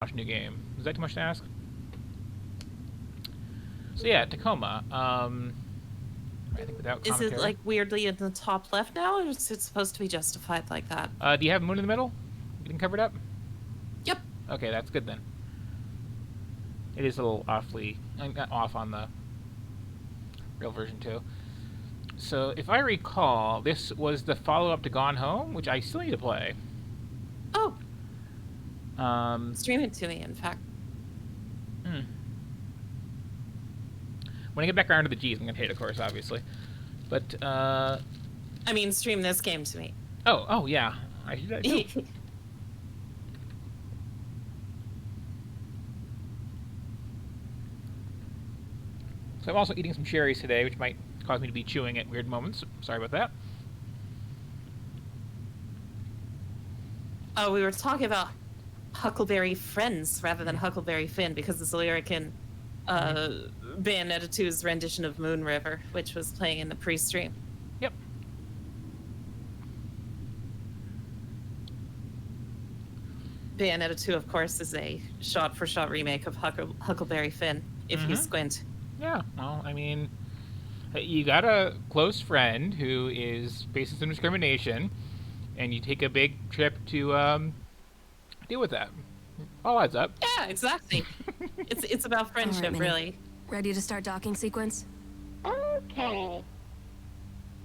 Watch a new game. Is that too much to ask? So yeah, Tacoma. I think without Is it commentary. like weirdly in the top left now, or is it supposed to be justified like that? Do you have Moon in the middle? Getting covered up? Yep. Okay, that's good then. It is a little awfully off on the real version too. So if I recall, this was the follow-up to Gone Home, which I still need to play. Oh, Um, stream it to me, in fact. hmm. When I get back around to the G's, I'm gonna hate, of course, obviously. But I mean, stream this game to me. oh yeah, I should do. So I'm also eating some cherries today, which might cause me to be chewing at weird moments. Sorry about that. Oh, we were talking about Huckleberry Friends rather than Huckleberry Finn because it's a lyric in Bayonetta 2's rendition of Moon River, which was playing in the pre-stream. Yep. Bayonetta 2, of course, is a shot-for-shot remake of Huckleberry Finn, if you squint. Yeah, well, I mean, you got a close friend who is facing some discrimination, and you take a big trip to deal with that. All adds up. Yeah, exactly. it's about friendship, right, really. Ready to start docking sequence? Okay.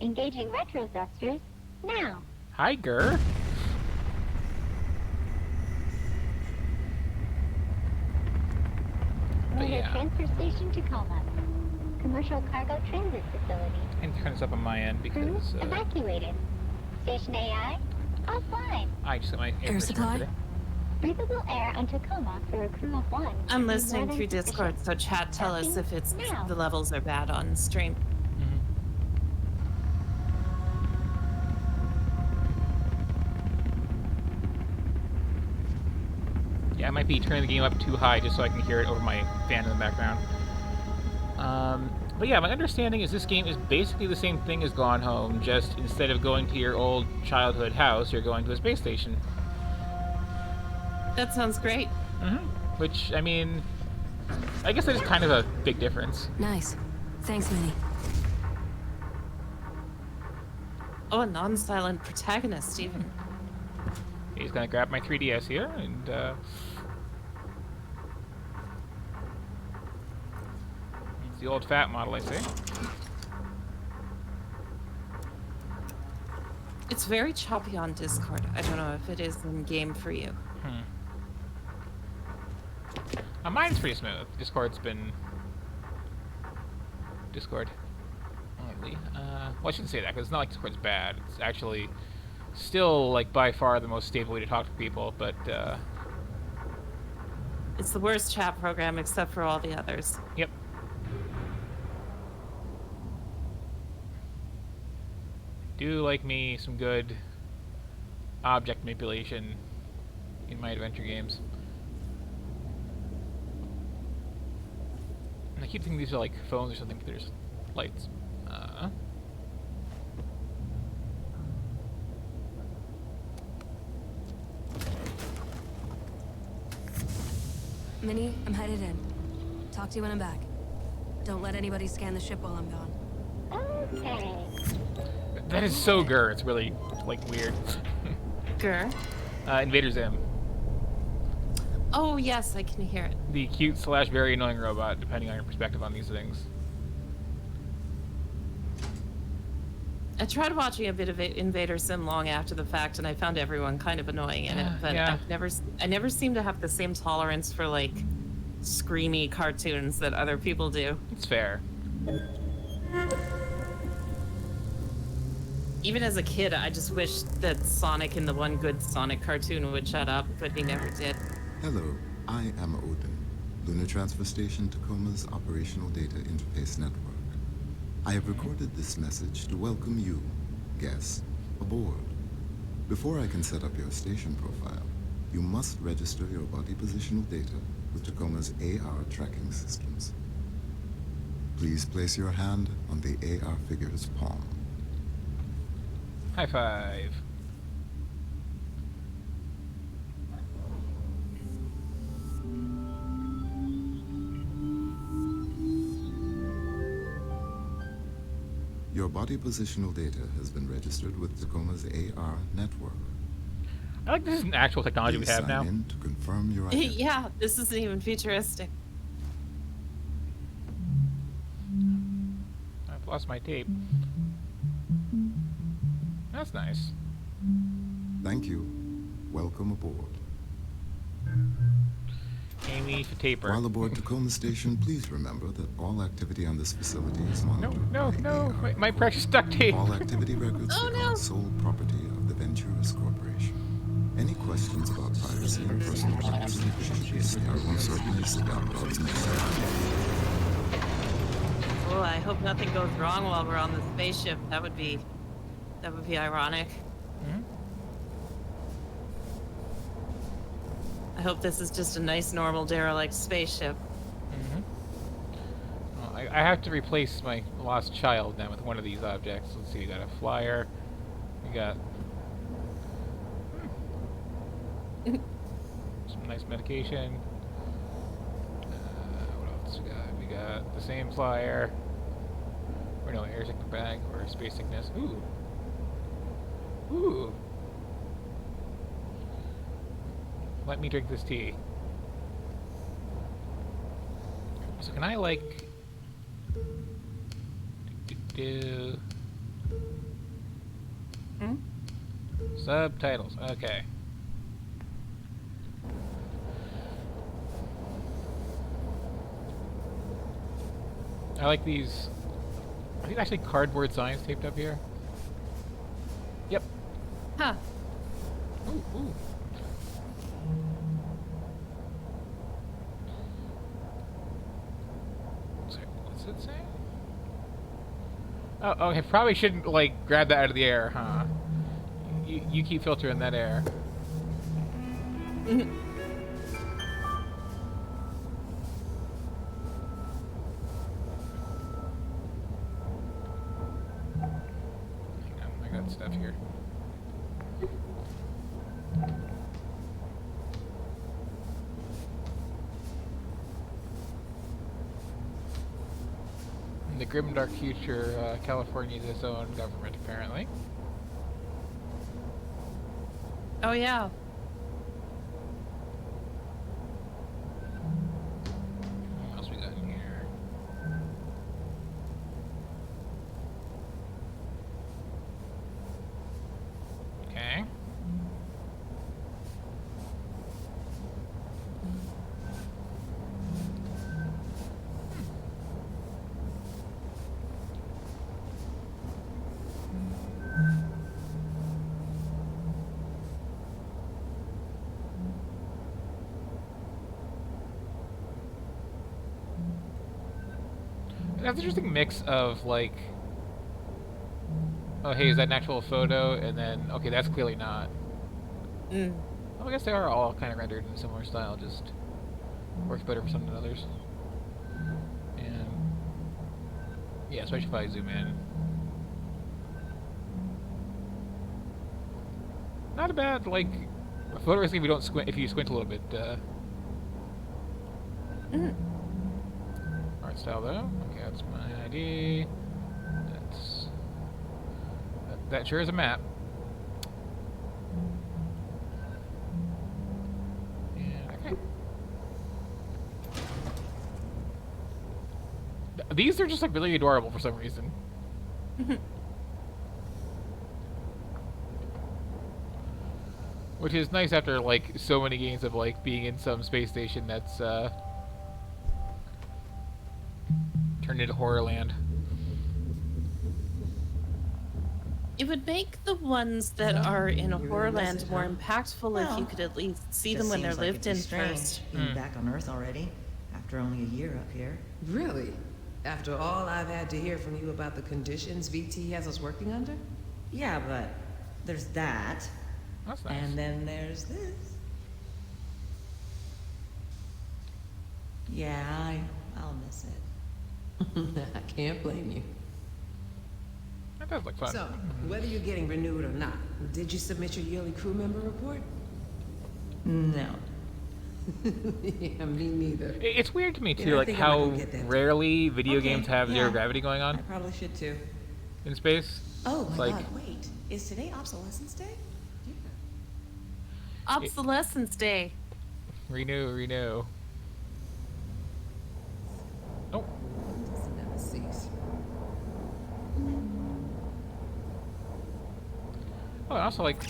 Engaging retro thrusters now. Hi, Gur. Motor Transfer Station Tacoma. Commercial cargo transit facility. I need to turn this up on my end Crew because evacuated. Station AI offline. I just got my Air supply? today. Breathable air on Tacoma for a crew of 1. I'm listening through Discord, so chat, tell us if it's the levels are bad on stream. Yeah, I might be turning the game up too high just so I can hear it over my fan in the background. But yeah, my understanding is this game is basically the same thing as Gone Home, just instead of going to your old childhood house, you're going to a space station. That sounds great. Which, I mean, I guess that is kind of a big difference. Nice. Thanks, Minnie. Oh, a non-silent protagonist, even. He's gonna grab my 3DS here, and it's the old fat model, I say. It's very choppy on Discord. I don't know if it is in game for you. Mine's pretty smooth. Discord's been... Discord. Lately. Well, I shouldn't say that, because it's not like Discord's bad. It's actually still, like, by far the most stable way to talk to people, but, It's the worst chat program except for all the others. Yep. Do like me some good object manipulation in my adventure games. And I keep thinking these are like phones or something, but there's lights. Minnie, I'm headed in. Talk to you when I'm back. Don't let anybody scan the ship while I'm gone. Okay. That is so Gur. It's really, like, weird. Gur? Invader Zim. Oh, yes, I can hear it. The cute / very annoying robot, depending on your perspective on these things. I tried watching a bit of Invader Sim long after the fact, and I found everyone kind of annoying in it. But yeah. I never seem to have the same tolerance for like screamy cartoons that other people do. It's fair. Even as a kid, I just wished that Sonic in the one good Sonic cartoon would shut up, but he never did. Hello, I am Odin, Lunar Transfer Station Tacoma's Operational Data Interface Network. I have recorded this message to welcome you, guests, aboard. Before I can set up your station profile, you must register your body positional data with Tacoma's AR tracking systems. Please place your hand on the AR figure's palm. High five. Your body positional data has been registered with Tacoma's AR network. I like this is an actual technology we Please have sign now. in to confirm your identity. Yeah, this isn't even futuristic. I've lost my tape. That's nice. Thank you. Welcome aboard. Amy for taper. While aboard Tacoma Station, please remember that all activity on this facility is monitored No, by no, AR. my precious duct tape. All activity records Oh, become no. sole property of the Venturas Corporation. Any questions about privacy and personal information are most certainly sit down dogs next time. Oh, I hope nothing goes wrong while we're on the spaceship. That would be ironic. Mhm. I hope this is just a nice, normal, derelict spaceship. Well, I have to replace my lost child now with one of these objects. Let's see, we got a flyer. We got some nice medication. What else we got? We got the same flyer. Or no, air sickness bag or space sickness. Ooh. Ooh. Let me drink this tea. So can I like do subtitles? Okay. I like these. Are these actually cardboard signs taped up here? Yep. Huh. Ooh, ooh. Sorry, what's it say? Oh, okay. Probably shouldn't like grab that out of the air, huh? You keep filtering that air. Hang on, I got stuff here. In the grim dark future, California is its own government, apparently. Oh yeah. What else we got in here? Okay. That's an interesting mix of like, oh hey, is that an actual photo? And then, okay, that's clearly not. Mm. Well, I guess they are all kind of rendered in a similar style, just works better for some than others. And yeah, especially if I zoom in. Not a bad like photo risk if you don't squint. If you squint a little bit. Art style though. Okay, that's my ID. That's that sure is a map. And okay. These are just like really adorable for some reason. Which is nice after like so many games of like being in some space station that's turned into Horrorland. It would make the ones that are in You really miss Horrorland it, more huh? impactful if you Well, could at least see Just them when seems they're like lived it'd in be strange first. being back on Earth already, after only a year up here. Really? After all I've had to hear from you about the conditions VT has us working under? Yeah, but there's that, That's nice. and then there's this. Yeah, I'll miss it. I can't blame you. That does look fun. So, whether you're getting renewed or not, did you submit your yearly crew member report? No. Yeah, me neither. It's weird to me too, Yeah, I like think I might how go get that. rarely video Okay, games have zero yeah. gravity going I on. probably should too. in space. Oh It's my like god, wait. Is today obsolescence day? Yeah. Obsolescence Day. renew. Oh, Does it never cease? oh, and also like,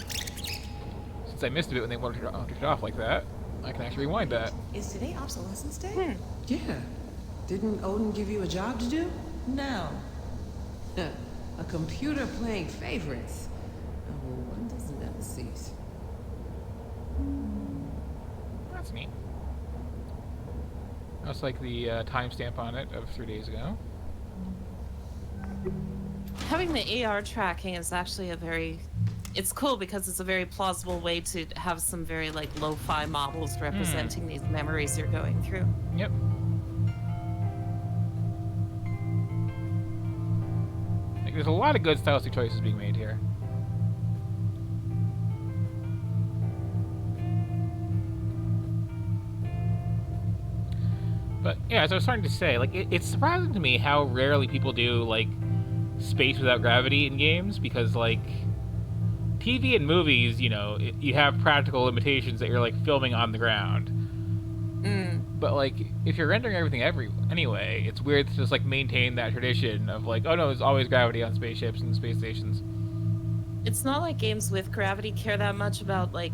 since I missed a bit when they wanted to turn it off like that, I can actually rewind that. Is today obsolescence day? Yeah. Didn't Odin give you a job to do? No. A computer playing favorites. Oh, one doesn't never cease. That's neat. That's like the timestamp on it of 3 days ago. Having the AR tracking is actually it's cool because it's a very plausible way to have some very like lo-fi models representing these memories you're going through. Yep. Like, there's a lot of good stylistic choices being made here. But yeah, as I was starting to say, like it's surprising to me how rarely people do like space without gravity in games, because like TV and movies, you know, you have practical limitations that you're like filming on the ground. But like if you're rendering everything anyway, it's weird to just like maintain that tradition of like, oh no, there's always gravity on spaceships and space stations. It's not like games with gravity care that much about like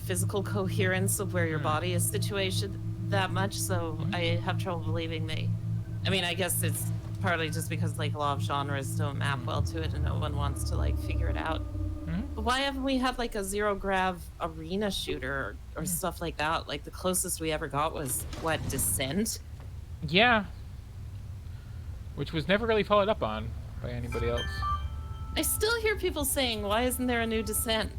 physical coherence of where your body is situated that much, so I have trouble believing I mean, I guess it's partly just because like a lot of genres don't map well to it and no one wants to like figure it out. But why haven't we had like a zero grav arena shooter or stuff like that? Like the closest we ever got was what, Descent? Yeah. Which was never really followed up on by anybody else. I still hear people saying, why isn't there a new Descent?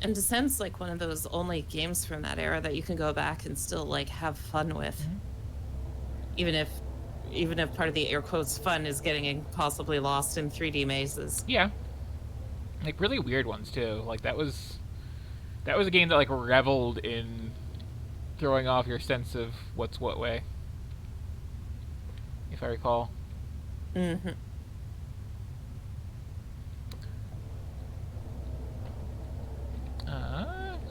And Descent's like one of those only games from that era that you can go back and still like have fun with. Even if part of the air quotes fun is getting possibly lost in 3D mazes. Yeah. Like really weird ones too. Like that was a game that like reveled in throwing off your sense of what's what way. If I recall. Mm-hmm.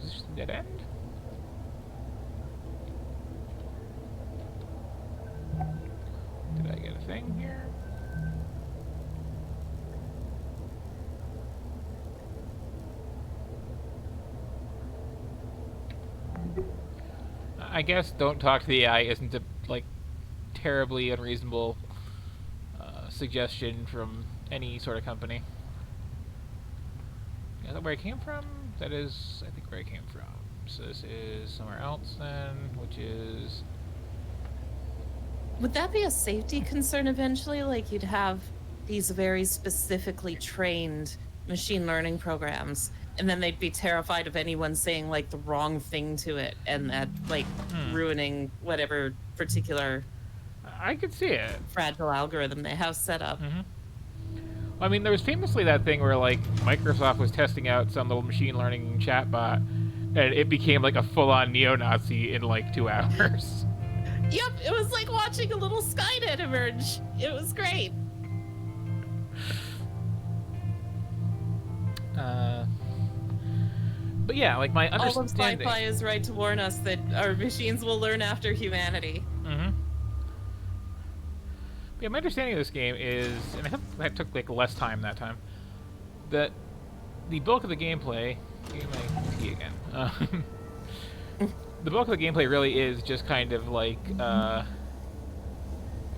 Is this a dead end? Did I get a thing here? I guess don't talk to the AI isn't a like terribly unreasonable suggestion from any sort of company. Is that where I came from? That is, I think, where I came from. So this is somewhere else then, which is... Would that be a safety concern eventually? Like you'd have these very specifically trained machine learning programs, and then they'd be terrified of anyone saying like the wrong thing to it, and that like ruining whatever particular I could see it. fragile algorithm they have set up. I mean, there was famously that thing where like Microsoft was testing out some little machine learning chatbot, and it became like a full-on neo-Nazi in like 2 hours. Yep, it was like watching a little Skynet emerge. It was great. But yeah, like my All of understanding. sci-fi is right to warn us that our machines will learn after humanity. Yeah, my understanding of this game is, and I think that took like less time that time, that the bulk of the gameplay. Give me my tea again. The bulk of the gameplay really is just kind of like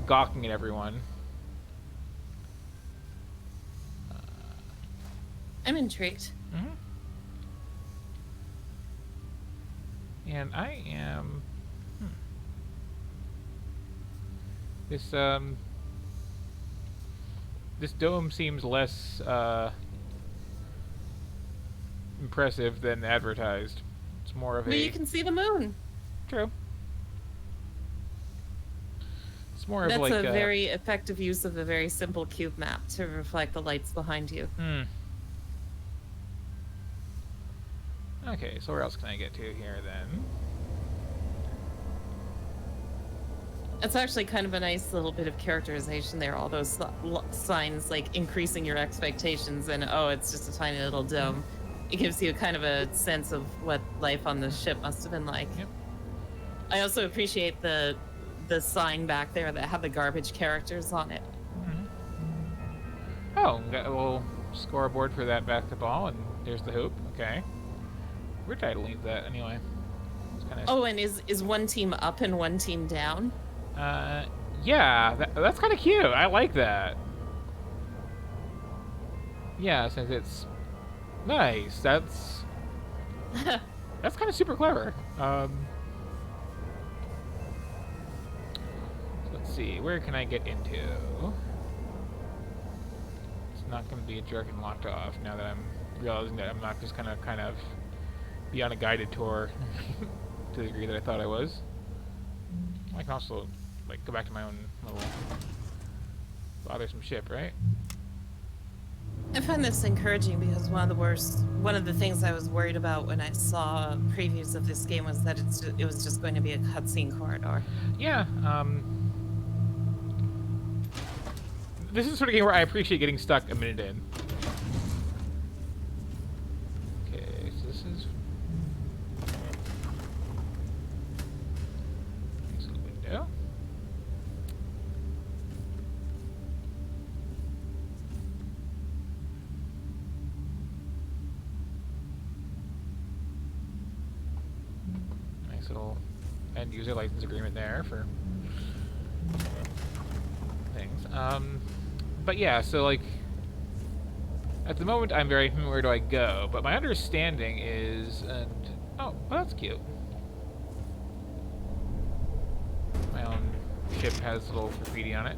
gawking at everyone. I'm intrigued. And I am. This dome seems less impressive than advertised. It's more of But a. you can see the moon. True. It's more of That's like a very effective use of a very simple cube map to reflect the lights behind you. Okay, so where else can I get to here then? It's actually kind of a nice little bit of characterization there. All those signs like increasing your expectations, and oh, it's just a tiny little dome. It gives you kind of a sense of what life on the ship must have been like. Yep. I also appreciate the sign back there that had the garbage characters on it. Oh, got a little scoreboard for that basketball, and there's the hoop. Okay. Where'd I leave that anyway? It's kinda... Oh, and is one team up and one team down? Yeah, that's kind of cute. I like that. Yeah, since it's nice. That's kind of super clever. Let's see. Where can I get into? It's not going to be a jerk and locked off. Now that I'm realizing that I'm not just gonna kind of be on a guided tour to the degree that I thought I was. I can also like go back to my own little bothersome ship, right? I find this encouraging because one of the things I was worried about when I saw previews of this game was that it was just going to be a cutscene corridor. Yeah, this is the sort of game where I appreciate getting stuck a minute in. Okay, so this is... There's a window. Nice little end user license agreement there for things. But yeah, so like at the moment I'm very where do I go? But my understanding is, and oh, well, that's cute. My own ship has a little graffiti on it.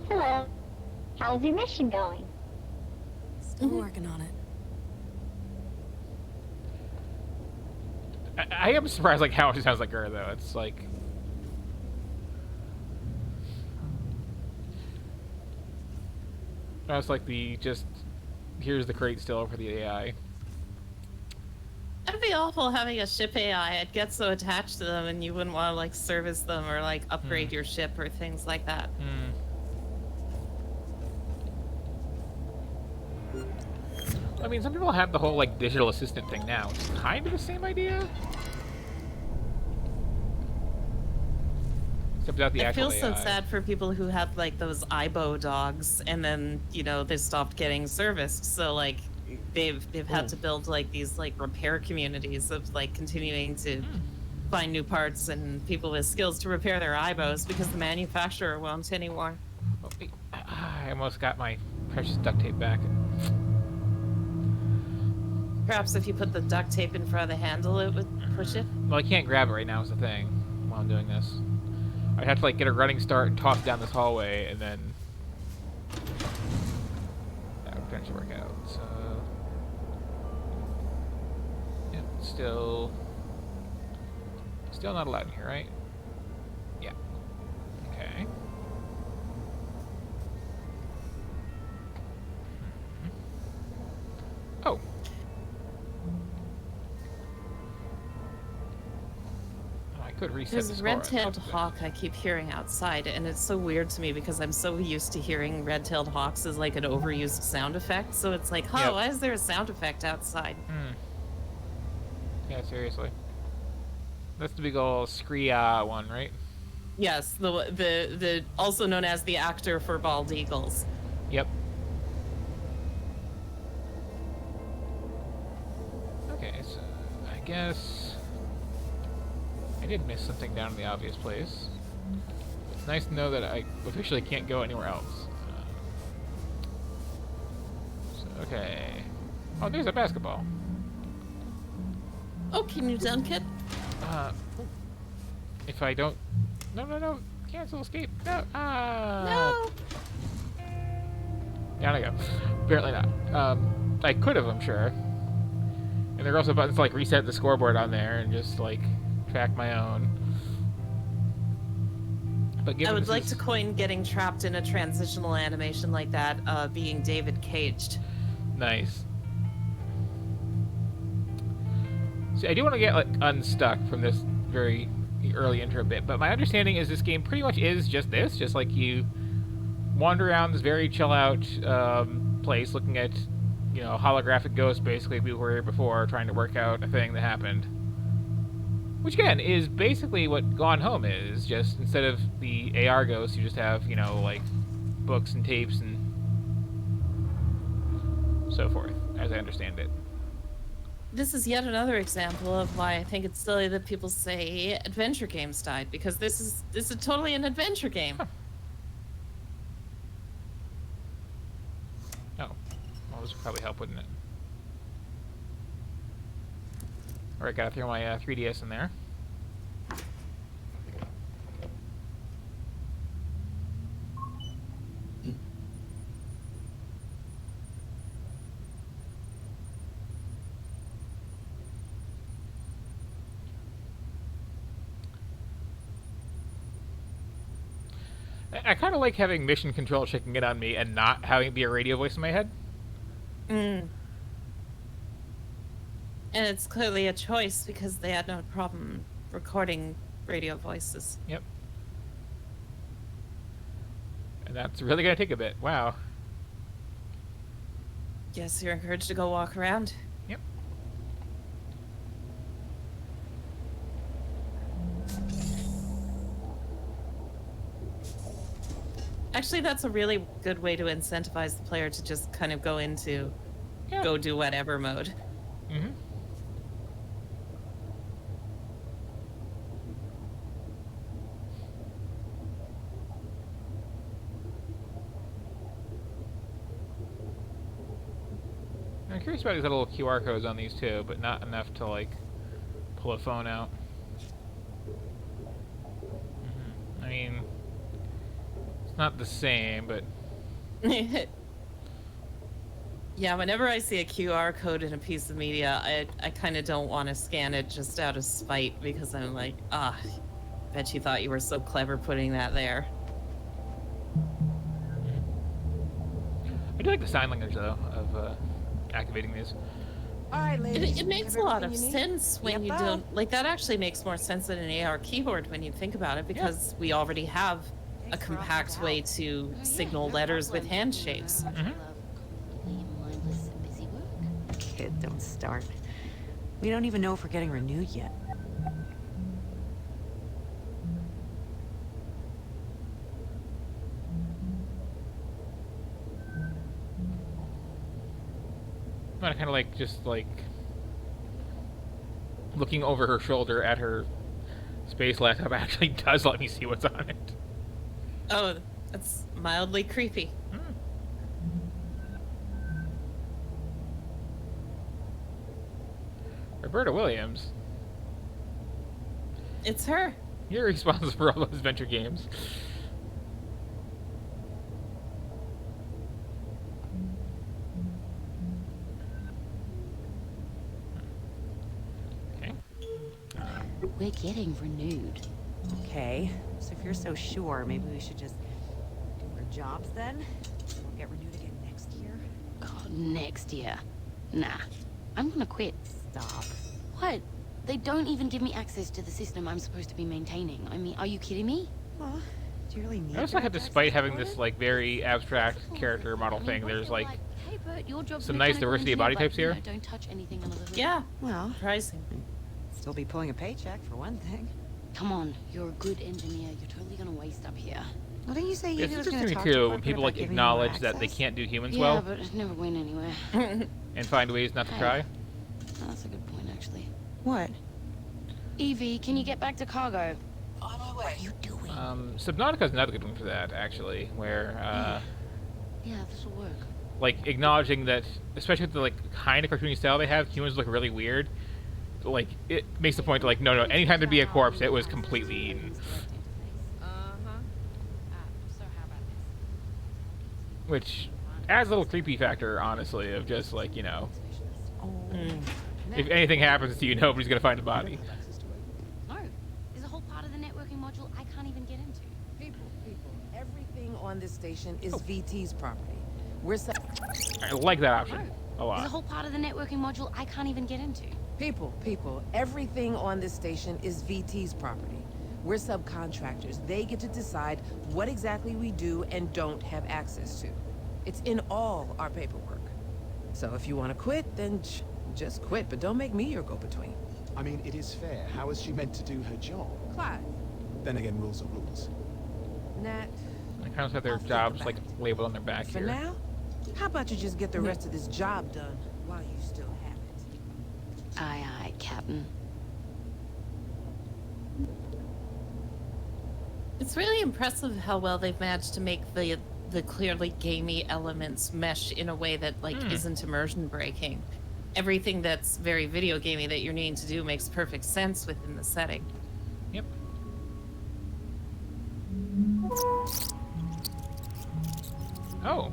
Hello. How's your mission going? Still working on it. I am surprised like how it sounds like her though. It's like it's like the just here's the crate still for the AI. That'd be awful having a ship AI. I'd get so attached to them and you wouldn't want to like service them or like upgrade your ship or things like that. I mean, some people have the whole like digital assistant thing now, which is kind of the same idea. Except without the I actual feel so AI. sad for people who had like those IBO dogs and then, you know, they stopped getting serviced. So like they've had to build like these like repair communities of like continuing to find new parts and people with skills to repair their IBOs because the manufacturer won't anymore. Oh, wait. I almost got my precious duct tape back. Perhaps if you put the duct tape in front of the handle, it would push it. Well, I can't grab it right now is the thing while I'm doing this. I'd have to like get a running start and toss it down this hallway and then that would potentially work out. So yeah, still not allowed in here, right? Yeah. Okay. Oh. I could reset There's the a score. red-tailed hawk I keep hearing outside, and it's so weird to me because I'm so used to hearing red-tailed hawks as like an overused sound effect. So it's like, Yep. why is there a sound effect outside? Yeah, seriously. That's the big old scree-ah one, right? Yes, the also known as the actor for bald eagles. Yep. Okay, so I guess I did miss something down in the obvious place. It's nice to know that I officially can't go anywhere else. Okay. Oh, there's a basketball. Oh, can you dunk it? If I don't... No. Cancel, escape. No. No. Down I go. Apparently not. I could have, I'm sure. And there are also buttons to like reset the scoreboard on there and just like track my own. But given I would this like is... to coin getting trapped in a transitional animation like that, being David Caged. Nice. See, I do want to get like unstuck from this very early intro bit. But my understanding is this game pretty much is just this, just like you wander around this very chill out place, looking at holographic ghosts. Basically, we were here before, trying to work out a thing that happened. Which again is basically what Gone Home is. Just instead of the AR ghosts, you just have like books and tapes and so forth, as I understand it. This is yet another example of why I think it's silly that people say adventure games died, because this is totally an adventure game. Huh. Oh, well, this would probably help, wouldn't it? All right, gotta throw my 3DS in there. I kind of like having mission control checking in on me and not having it be a radio voice in my head. Mm. And it's clearly a choice because they had no problem recording radio voices. Yep. And that's really gonna take a bit. Wow. Yes, you're encouraged to go walk around. Yep. Actually, that's a really good way to incentivize the player to just kind of go into go do whatever mode. Mm-hmm. I'm curious about these little QR codes on these too, but not enough to like pull a phone out. I mean, it's not the same, but yeah, whenever I see a QR code in a piece of media, I kind of don't want to scan it just out of spite, because I'm like, bet you thought you were so clever putting that there. I do like the sign language though of activating these. All right, ladies. It makes a lot of sense when you don't like that. Actually makes more sense than an AR keyboard when you think about it, because we already have a compact way to signal letters with handshakes. Kid, don't start. We don't even know if we're getting renewed yet. I kind of like just like looking over her shoulder at her space laptop actually does let me see what's on it. Oh, that's mildly creepy. Roberta Williams. It's her. You're responsible for all those adventure games. Okay. We're getting renewed. Okay, so if you're so sure, maybe we should just do our jobs then? We'll get renewed again next year. God, next year. Nah, I'm gonna quit. Stop. What? They don't even give me access to the system I'm supposed to be maintaining. I mean, are you kidding me? Well, do you really need I also like how despite having this like very abstract character model thing, there's like hey, Bert, your job's some nice mechanical diversity of body engineer, types but, you here. know, don't touch anything under the hood. Yeah. Well, Surprising. still be pulling a paycheck for one thing. Come on, you're a good engineer. You're totally gonna waste up here. Well, didn't you say you It's was interesting going to me to talk to too when corporate people about like giving you more acknowledge that they access? can't do humans Yeah, well but it never went anywhere. and find ways not to Hey. try. Oh, that's a good point, actually. What? Evie, can you get back to cargo? On my way. What are you doing? Subnautica's another good one for that, actually, where Yeah, this will work. like acknowledging that, especially with the like kind of cartoony style they have, humans look really weird. Like it makes the point to like, no, anytime there'd be a corpse, it was completely eaten. Which adds a little creepy factor, honestly, of just like, if anything happens to you, nobody's gonna find a body. No, there's a whole part of the networking module I can't even get into. People, everything on this station is VT's property. We're I like that option a There's a lot. whole part of the networking module I can't even get into. People, everything on this station is VT's property. We're subcontractors. They get to decide what exactly we do and don't have access to. It's in all our paperwork. So if you want to quit, then just quit, but don't make me your go-between. I mean, it is fair. How is she meant to do her job? Clive. Then again, rules are rules. Nat. They kind of have their I'll think jobs about like it. labeled on their back For here. now, how about you just get the rest of this job done while you still have it? Aye, aye, Captain. It's really impressive how well they've managed to make the clearly gamey elements mesh in a way that like isn't immersion breaking. Everything that's very video gamey that you're needing to do makes perfect sense within the setting. Yep. Oh.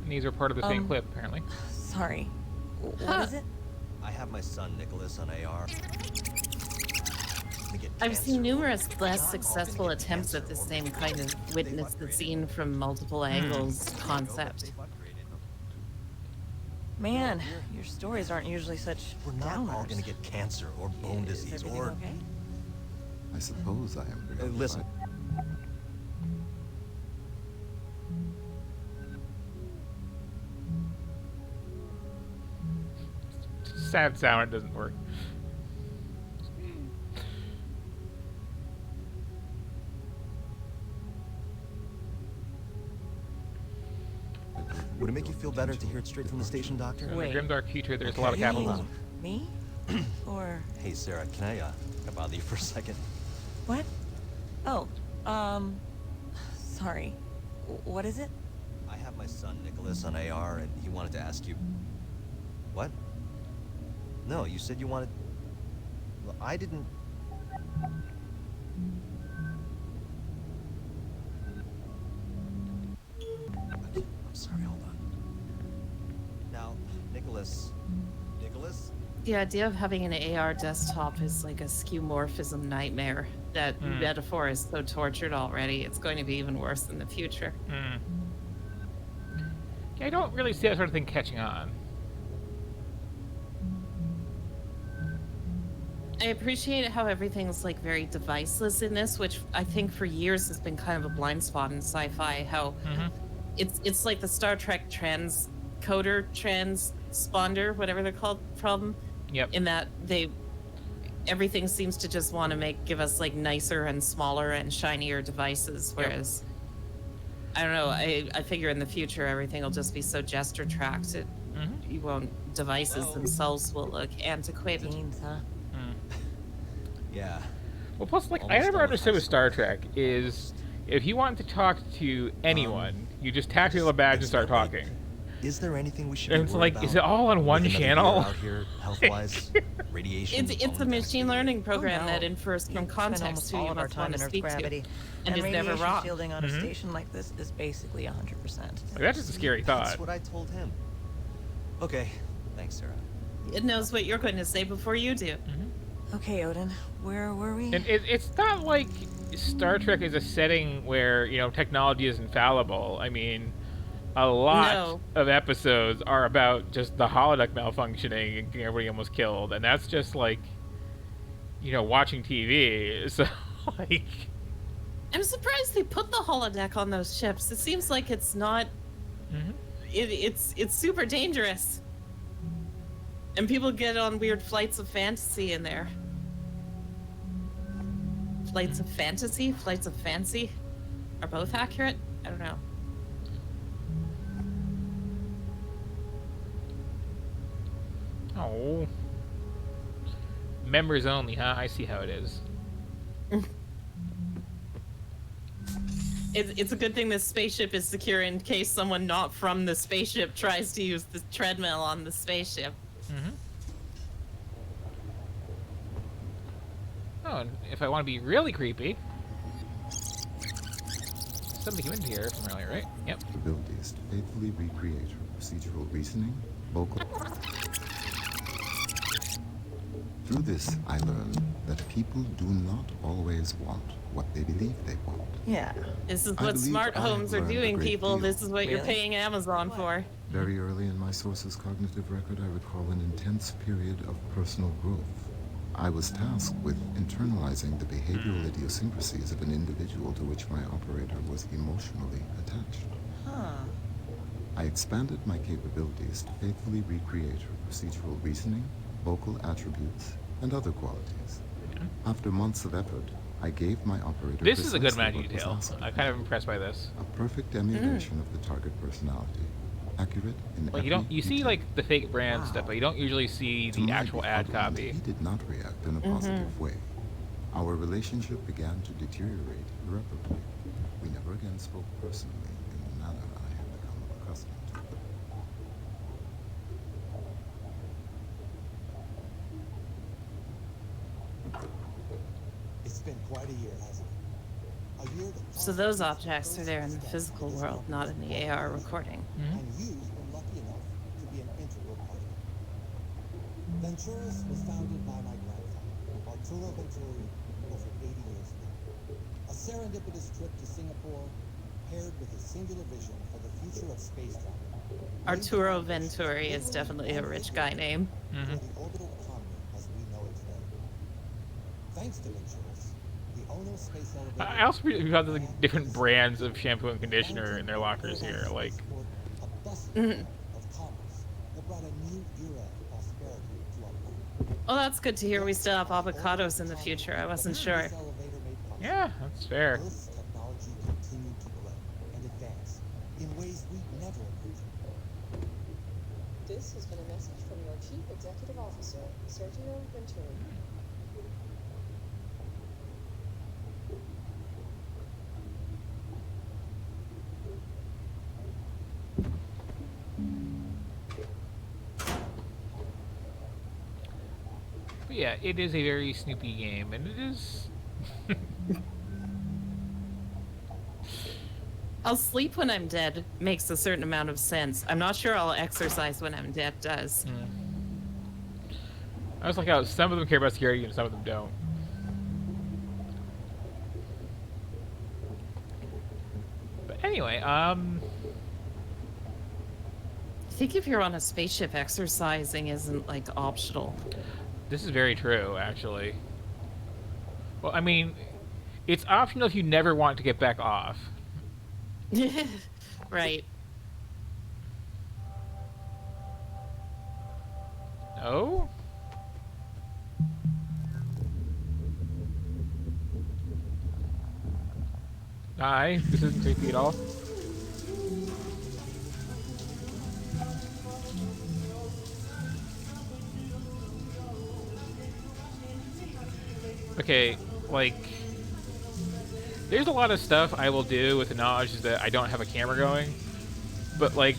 And these are part of the same clip, apparently. Sorry. Huh. What is it? I have my son Nicholas on AR. I've seen numerous less successful attempts at the same kind of witness the scene from multiple angles concept. Man, your stories aren't usually such We're not all downers. gonna get cancer or bone Is disease everything or... okay? I suppose I am preoccupied. listen. Sad sound, it doesn't work. Would it make you feel better to hear it straight from the station, Doctor? In the Wait. grimdark future, there's a lot of Okay. capitalism. Me? Or Hey, Sarah, can I bother you for a second? what? Oh, sorry. What is it? I have my son Nicholas on AR, and he wanted to ask you... What? No, you said you wanted... Well, I didn't... I'm sorry, hold on. Now, Nicholas... Nicholas? The idea of having an AR desktop is like a skeuomorphism nightmare. That metaphor is so tortured already, it's going to be even worse in the future. Yeah, I don't really see that sort of thing catching on. I appreciate how everything's like very deviceless in this, which I think for years has been kind of a blind spot in sci-fi. How it's like the Star Trek transcoder, transponder, whatever they're called, problem. Yep. In that everything seems to just want to give us like nicer and smaller and shinier devices, whereas I don't know. I figure in the future everything will just be so gesture tracked. You won't. Devices themselves will look antiquated. Teens, huh? Yeah. Well, plus, like, I Almost never done with understood high with Star Trek is if you want to talk to anyone, you just tap your little badge and start talking. Is there anything we should And be it's worried like, about? is it all on one With another year channel? out here, health-wise, radiation, It's a bone machine learning program no. that infers from Spend context almost who all you of our must time want in to Earth's speak gravity, to, and is never radiation wrong. shielding on a station like this is basically 100%. Like, that's just a scary That's thought. what I told him. Okay, thanks, Sarah. It knows what you're going to say before you do. Okay, Odin, where were we? And it's not like Star Trek is a setting where, you know, technology is infallible. I mean, a lot of episodes are about just the holodeck malfunctioning and getting everybody almost killed. And that's just like, you know, watching TV. So, like... I'm surprised they put the holodeck on those ships. It seems like it's not... It's super dangerous. And people get on weird flights of fantasy in there. Flights of fantasy? Flights of fancy? Are both accurate? I don't know. Oh. Members only, huh? I see how it is. It's a good thing this spaceship is secure in case someone not from the spaceship tries to use the treadmill on the spaceship. Oh, and if I want to be really creepy... Somebody came in here from earlier, right? Yep. Abilities to faithfully recreate her procedural reasoning, vocal... Through this, I learned that people do not always want what they believe they want. Yeah. This is I what believe smart I have homes are learned a doing, great people. deal. This is what you're Really? paying Amazon for. Very early in my source's cognitive record, I recall an intense period of personal growth. I was tasked with internalizing the behavioral idiosyncrasies of an individual to which my operator was emotionally attached. Huh. I expanded my capabilities to faithfully recreate her procedural reasoning, vocal attributes, and other qualities. After months of effort, I gave my operator This is a good precisely amount of what was detail. asked of I'm kind of impressed by this. a perfect emulation of the target personality, accurate in Like every you see detail. like the fake brand stuff, but you don't usually see To the my actual ad befuddlement, copy. He did not react in a positive way. Our relationship began to deteriorate irreparably. We never again spoke personally in the manner I had become accustomed to. It's been quite a year, hasn't it? A year that So those objects are there in the physical world, not in the AR recording. and you've been lucky enough to be an integral part of it. Venturis was founded by my grandfather, Arturo Venturi, over 80 years ago. A serendipitous trip to Singapore, paired with his singular vision for the future of space travel. Arturo Venturi is definitely a rich guy name. For the orbital economy as we know it today. Thanks to Venturis, the Ono space elevator. I also we have the different brands of shampoo and conditioner in their lockers here. Like, A bustling of commerce that brought a new era of prosperity to our planet. Well, that's good to hear we still have avocados in the future. I wasn't sure. This elevator made possible. yeah, that's fair. Earth's technology continued to grow and advance in ways we'd never imagined. This has been a message from your Chief Executive Officer, Sergio Venturi. But yeah, it is a very Snoopy game, and it is. I'll sleep when I'm dead makes a certain amount of sense. I'm not sure I'll exercise when I'm dead does. I was like how some of them care about security and some of them don't. But anyway, I think if you're on a spaceship, exercising isn't like optional. this is very true, actually. Well, I mean, it's optional if you never want to get back off. Right. Oh? Hi, this isn't creepy at all. Okay, like, there's a lot of stuff I will do with the knowledge that I don't have a camera going, but like,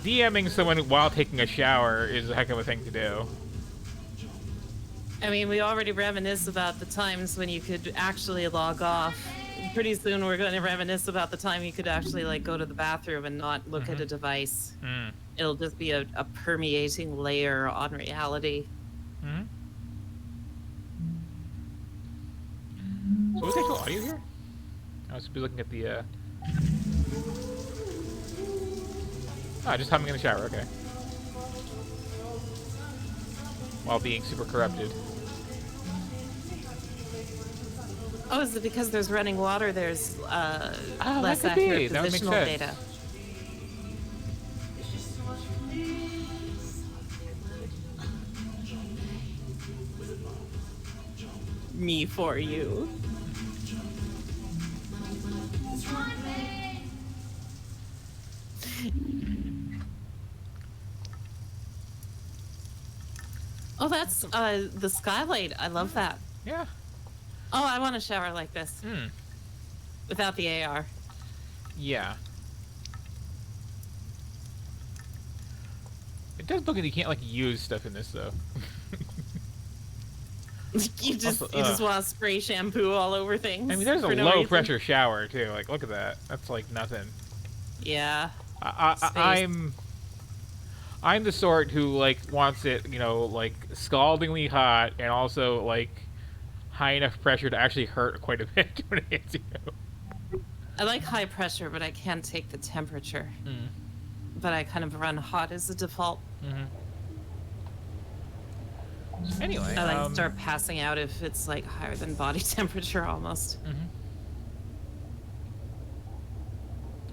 DMing someone while taking a shower is a heck of a thing to do. I mean, we already reminisce about the times when you could actually log off. Pretty soon we're going to reminisce about the time you could actually like go to the bathroom and not look at a device. It'll just be a permeating layer on reality. So what's the actual audio here? I was looking at the just humming in the shower, okay. While being super corrupted. Oh, is it because there's running water? There's less that could be. accurate That would make positional sense. data. Me for you. Oh, that's the skylight. I love that. Yeah. Oh, I want a shower like this. Without the AR. Yeah. It does look like you can't like use stuff in this though. you just Also, you just want to spray shampoo all over things. I mean, there's a for no low reason. pressure shower too. Like, look at that. That's like nothing. Yeah. I'm the sort who like wants it, you know, like scaldingly hot and also like high enough pressure to actually hurt quite a bit when it hits you. I like high pressure, but I can't take the temperature. But I kind of run hot as a default. Anyway, I like start passing out if it's like higher than body temperature almost.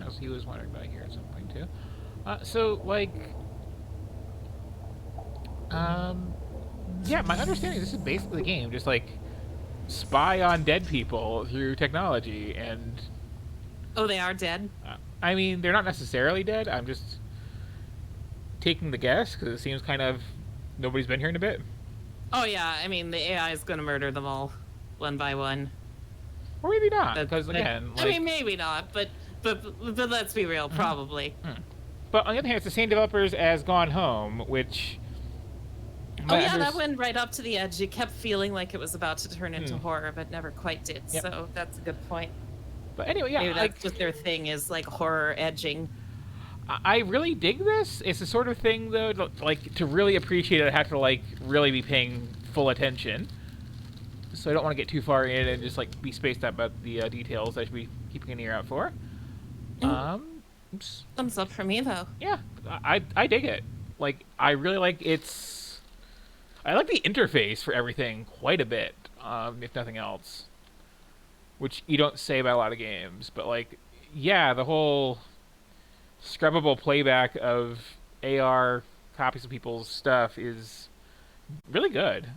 As he was wandering by here at some point too. So like, yeah, my understanding is this is basically the game, just like spy on dead people through technology, and oh, they are dead? I mean, they're not necessarily dead. I'm just taking the guess because it seems kind of nobody's been here in a bit. Oh yeah, I mean the AI is gonna murder them all, one by one. Or maybe not, because again, I mean maybe not, but let's be real, probably. But on the other hand, it's the same developers as Gone Home, which. Oh yeah, that went right up to the edge. You kept feeling like it was about to turn into horror, but never quite did. Yep. So that's a good point. But anyway, yeah, maybe that's what their thing is, like horror edging. I really dig this. It's the sort of thing, though, like, to really appreciate it, I have to, like, really be paying full attention. So I don't want to get too far in and just, like, be spaced out about the details I should be keeping an ear out for. Oops. Thumbs up for me, though. Yeah, I dig it. Like, I really like I like the interface for everything quite a bit, if nothing else. Which you don't say about a lot of games, but, like, yeah, the whole scrubbable playback of AR copies of people's stuff is really good.